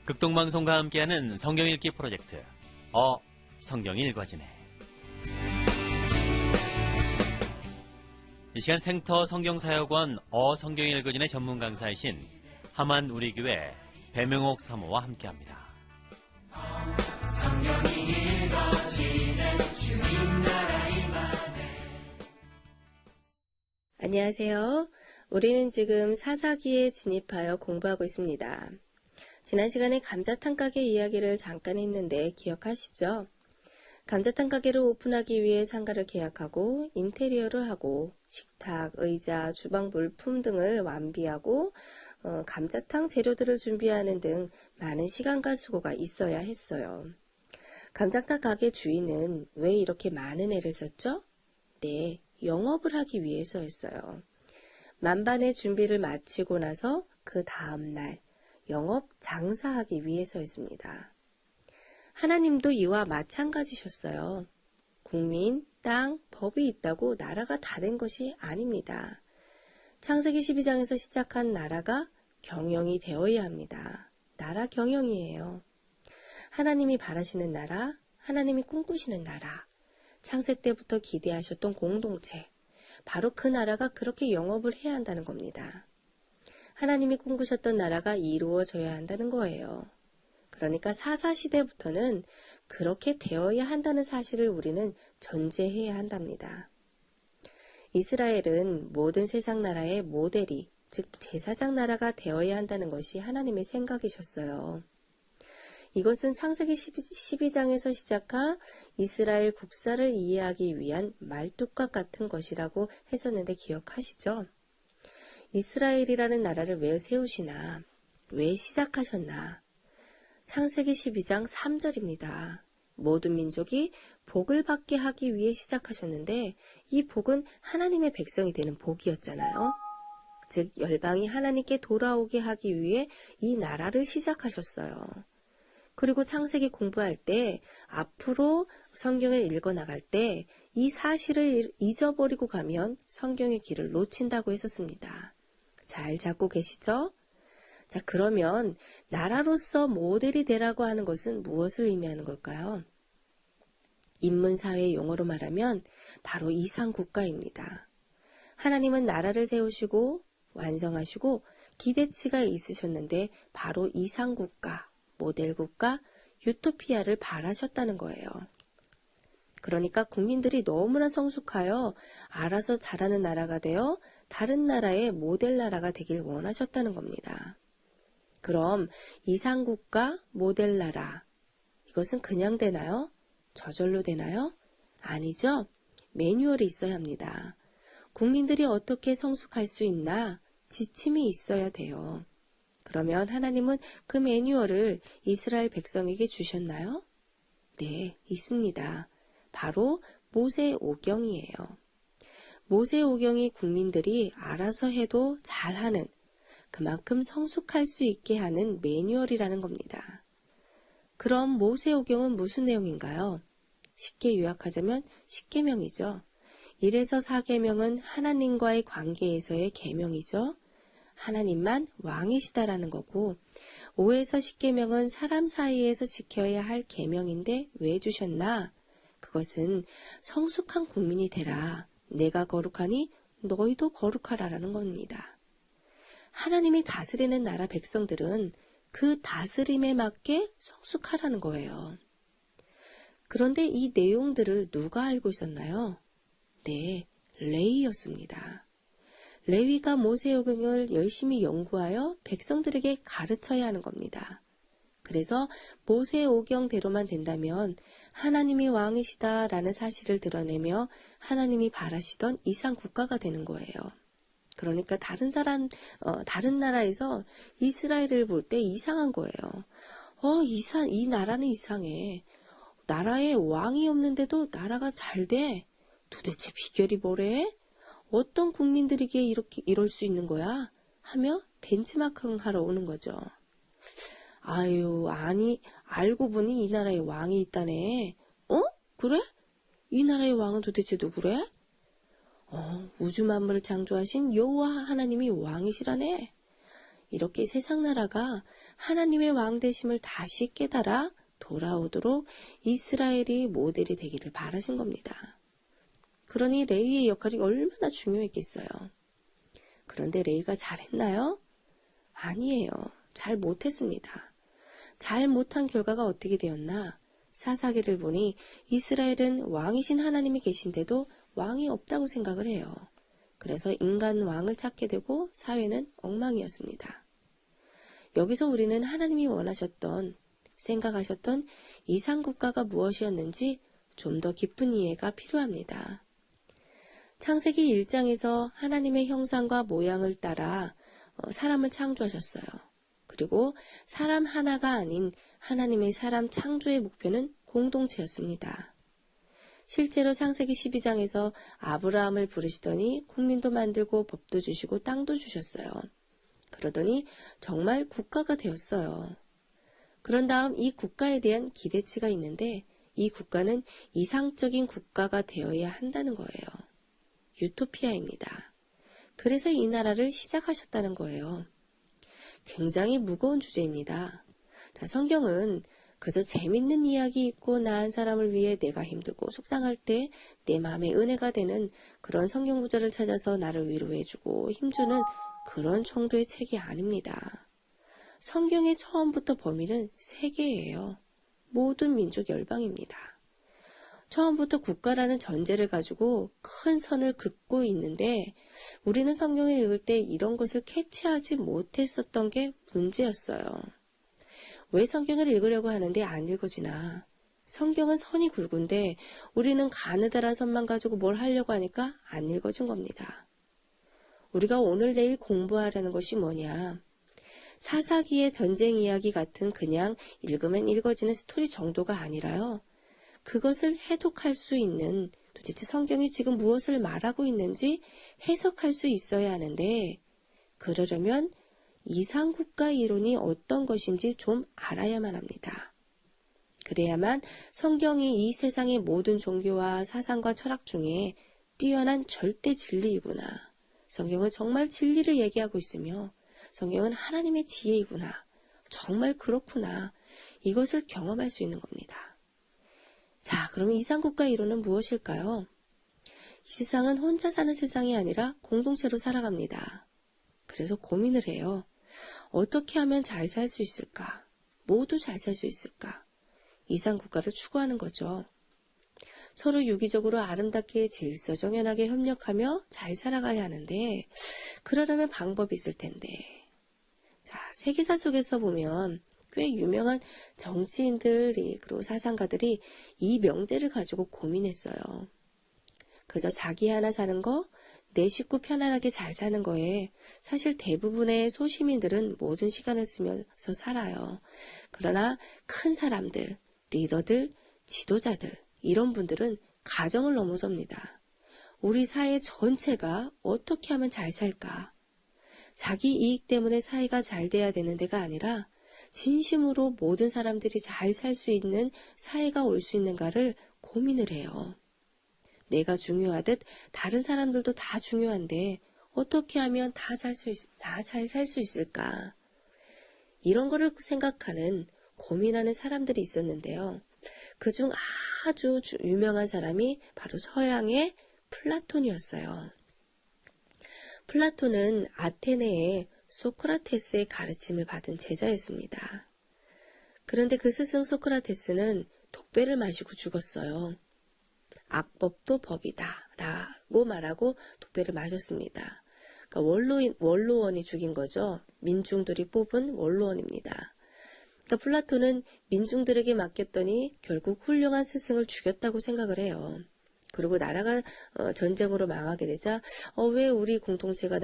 극동방송과 함께하는 성경 읽기 프로젝트 성경이 읽어지네. 이 시간 생터 성경사역원 성경이 읽어지네 전문 강사이신 하만 우리교회 배명옥 사모와 함께합니다. 성경이 읽어지네 주님 나라 임하네. 안녕하세요. 우리는 지금 사사기에 진입하여 공부하고 있습니다. 지난 시간에 감자탕 가게 이야기를 잠깐 했는데 기억하시죠? 감자탕 가게를 오픈하기 위해 상가를 계약하고 인테리어를 하고 식탁, 의자, 주방 물품 등을 완비하고 감자탕 재료들을 준비하는 등 많은 시간과 수고가 있어야 했어요. 감자탕 가게 주인은 왜 이렇게 많은 애를 썼죠? 네, 영업을 하기 위해서였어요. 만반의 준비를 마치고 나서 그 다음날 영업 장사하기 위해서였습니다. 하나님도 이와 마찬가지셨어요. 국민, 땅, 법이 있다고 나라가 다 된 것이 아닙니다. 창세기 12장에서 시작한 나라가 경영이 되어야 합니다. 나라 경영이에요. 하나님이 바라시는 나라, 하나님이 꿈꾸시는 나라, 창세 때부터 기대하셨던 공동체, 바로 그 나라가 그렇게 영업을 해야 한다는 겁니다. 하나님이 꿈꾸셨던 나라가 이루어져야 한다는 거예요. 그러니까 사사시대부터는 그렇게 되어야 한다는 사실을 우리는 전제해야 한답니다. 이스라엘은 모든 세상 나라의 모델이, 즉 제사장 나라가 되어야 한다는 것이 하나님의 생각이셨어요. 이것은 창세기 12장에서 시작한 이스라엘 국사를 이해하기 위한 말뚝과 같은 것이라고 했었는데 기억하시죠? 이스라엘이라는 나라를 왜 세우시나? 왜 시작하셨나? 창세기 12장 3절입니다. 모든 민족이 복을 받게 하기 위해 시작하셨는데 이 복은 하나님의 백성이 되는 복이었잖아요. 즉 열방이 하나님께 돌아오게 하기 위해 이 나라를 시작하셨어요. 그리고 창세기 공부할 때 앞으로 성경을 읽어나갈 때 이 사실을 잊어버리고 가면 성경의 길을 놓친다고 했었습니다. 잘 잡고 계시죠? 자, 그러면 나라로서 모델이 되라고 하는 것은 무엇을 의미하는 걸까요? 인문사회 용어로 말하면 바로 이상국가입니다. 하나님은 나라를 세우시고 완성하시고 기대치가 있으셨는데 바로 이상국가, 모델국가, 유토피아를 바라셨다는 거예요. 그러니까 국민들이 너무나 성숙하여 알아서 잘하는 나라가 되어 다른 나라의 모델 나라가 되길 원하셨다는 겁니다. 그럼 이상국가, 모델 나라, 이것은 그냥 되나요? 저절로 되나요? 아니죠. 매뉴얼이 있어야 합니다. 국민들이 어떻게 성숙할 수 있나? 지침이 있어야 돼요. 그러면 하나님은 그 매뉴얼을 이스라엘 백성에게 주셨나요? 네, 있습니다. 바로 모세오경이에요. 모세오경이 국민들이 알아서 해도 잘하는, 그만큼 성숙할 수 있게 하는 매뉴얼이라는 겁니다. 그럼 모세오경은 무슨 내용인가요? 쉽게 요약하자면 10계명이죠. 1에서 4계명은 하나님과의 관계에서의 계명이죠. 하나님만 왕이시다라는 거고 5에서 10계명은 사람 사이에서 지켜야 할 계명인데 왜 주셨나? 그것은 성숙한 국민이 되라. 내가 거룩하니 너희도 거룩하라라는 겁니다. 하나님이 다스리는 나라 백성들은 그 다스림에 맞게 성숙하라는 거예요. 그런데 이 내용들을 누가 알고 있었나요? 네, 레위였습니다. 레위가 모세오경을 열심히 연구하여 백성들에게 가르쳐야 하는 겁니다. 그래서 모세오경대로만 된다면 하나님이 왕이시다라는 사실을 드러내며 하나님이 바라시던 이상 국가가 되는 거예요. 그러니까 다른 나라에서 이스라엘을 볼 때 이상한 거예요. 이 나라는 이상해. 나라에 왕이 없는데도 나라가 잘 돼. 도대체 비결이 뭐래? 어떤 국민들에게 이럴 수 있는 거야? 하며 벤치마킹 하러 오는 거죠. 알고 보니 이 나라에 왕이 있다네. 그래? 이 나라의 왕은 도대체 누구래? 우주 만물을 창조하신 여호와 하나님이 왕이시라네. 이렇게 세상 나라가 하나님의 왕 되심을 다시 깨달아 돌아오도록 이스라엘이 모델이 되기를 바라신 겁니다. 그러니 레위의 역할이 얼마나 중요했겠어요. 그런데 레위가 잘했나요? 아니에요. 잘 못했습니다. 잘 못한 결과가 어떻게 되었나? 사사기를 보니 이스라엘은 왕이신 하나님이 계신데도 왕이 없다고 생각을 해요. 그래서 인간 왕을 찾게 되고 사회는 엉망이었습니다. 여기서 우리는 하나님이 원하셨던, 생각하셨던 이상국가가 무엇이었는지 좀 더 깊은 이해가 필요합니다. 창세기 1장에서 하나님의 형상과 모양을 따라 사람을 창조하셨어요. 그리고 사람 하나가 아닌 하나님의 사람 창조의 목표는 공동체였습니다. 실제로 창세기 12장에서 아브라함을 부르시더니 국민도 만들고 법도 주시고 땅도 주셨어요. 그러더니 정말 국가가 되었어요. 그런 다음 이 국가에 대한 기대치가 있는데 이 국가는 이상적인 국가가 되어야 한다는 거예요. 유토피아입니다. 그래서 이 나라를 시작하셨다는 거예요. 굉장히 무거운 주제입니다. 자, 성경은 그저 재밌는 이야기 있고 나은 사람을 위해 내가 힘들고 속상할 때 내 마음에 은혜가 되는 그런 성경 구절을 찾아서 나를 위로해주고 힘주는 그런 정도의 책이 아닙니다. 성경의 처음부터 범위는 세계예요. 모든 민족 열방입니다. 처음부터 국가라는 전제를 가지고 큰 선을 긋고 있는데 우리는 성경을 읽을 때 이런 것을 캐치하지 못했었던 게 문제였어요. 왜 성경을 읽으려고 하는데 안 읽어지나? 성경은 선이 굵은데 우리는 가느다란 선만 가지고 뭘 하려고 하니까 안 읽어진 겁니다. 우리가 오늘 내일 공부하라는 것이 뭐냐? 사사기의 전쟁 이야기 같은 그냥 읽으면 읽어지는 스토리 정도가 아니라요. 그것을 해독할 수 있는 도대체 성경이 지금 무엇을 말하고 있는지 해석할 수 있어야 하는데 그러려면 이상국가 이론이 어떤 것인지 좀 알아야만 합니다. 그래야만 성경이 이 세상의 모든 종교와 사상과 철학 중에 뛰어난 절대 진리이구나. 성경은 정말 진리를 얘기하고 있으며 성경은 하나님의 지혜이구나. 정말 그렇구나. 이것을 경험할 수 있는 겁니다. 자, 그럼 이상국가 이론은 무엇일까요? 이 세상은 혼자 사는 세상이 아니라 공동체로 살아갑니다. 그래서 고민을 해요. 어떻게 하면 잘 살 수 있을까? 모두 잘 살 수 있을까? 이상국가를 추구하는 거죠. 서로 유기적으로 아름답게 질서정연하게 협력하며 잘 살아가야 하는데 그러려면 방법이 있을 텐데. 자, 세계사 속에서 보면 꽤 유명한 정치인들이 그리고 사상가들이 이 명제를 가지고 고민했어요. 그저 자기 하나 사는 거, 내 식구 편안하게 잘 사는 거에 사실 대부분의 소시민들은 모든 시간을 쓰면서 살아요. 그러나 큰 사람들, 리더들, 지도자들 이런 분들은 가정을 넘어섭니다. 우리 사회 전체가 어떻게 하면 잘 살까? 자기 이익 때문에 사회가 잘 돼야 되는 데가 아니라 진심으로 모든 사람들이 잘 살 수 있는 사회가 올 수 있는가를 고민을 해요. 내가 중요하듯 다른 사람들도 다 중요한데 어떻게 하면 다 잘 살 수 있을까? 이런 거를 생각하는 고민하는 사람들이 있었는데요. 그중 아주 유명한 사람이 바로 서양의 플라톤이었어요. 플라톤은 아테네의 소크라테스의 가르침을 받은 제자였습니다. 그런데 그 스승 소크라테스는 독배를 마시고 죽었어요. 악법도 법이다 라고 말하고 독배를 마셨습니다. 그러니까 원로원이 죽인 거죠. 민중들이 뽑은 원로원입니다. 그러니까 플라톤은 민중들에게 맡겼더니 결국 훌륭한 스승을 죽였다고 생각을 해요. 그리고 나라가 전쟁으로 망하게 되자 왜 우리 공동체가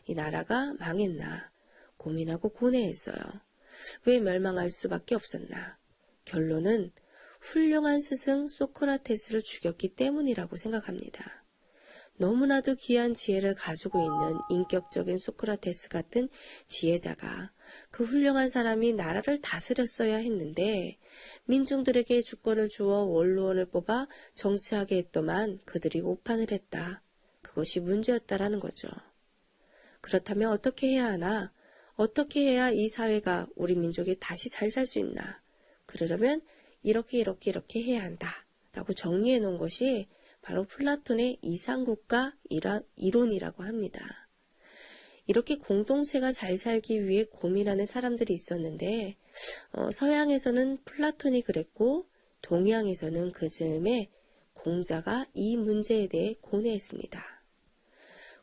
이 나라가 망했나 고민하고 고뇌했어요. 왜 멸망할 수밖에 없었나? 결론은 훌륭한 스승 소크라테스를 죽였기 때문이라고 생각합니다. 너무나도 귀한 지혜를 가지고 있는 인격적인 소크라테스 같은 지혜자가 그 훌륭한 사람이 나라를 다스렸어야 했는데 민중들에게 주권을 주어 원로원을 뽑아 정치하게 했더만 그들이 오판을 했다. 그것이 문제였다라는 거죠. 그렇다면 어떻게 해야 하나? 어떻게 해야 이 사회가 우리 민족이 다시 잘 살 수 있나? 그러려면 이렇게 해야 한다. 라고 정리해 놓은 것이 바로 플라톤의 이상국가 이론이라고 합니다. 이렇게 공동체가 잘 살기 위해 고민하는 사람들이 있었는데 서양에서는 플라톤이 그랬고 동양에서는 그 즈음에 공자가 이 문제에 대해 고뇌했습니다.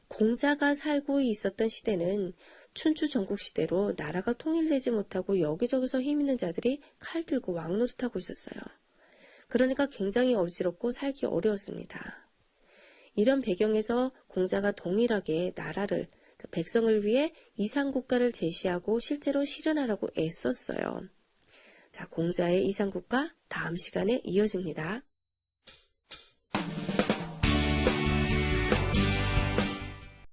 공자가 살고 있었던 시대는 춘추 전국 시대로 나라가 통일되지 못하고 여기저기서 힘 있는 자들이 칼 들고 왕노릇하고 있었어요. 그러니까 굉장히 어지럽고 살기 어려웠습니다. 이런 배경에서 공자가 동일하게 나라를, 백성을 위해 이상국가를 제시하고 실제로 실현하라고 애썼어요. 자, 공자의 이상국가 다음 시간에 이어집니다.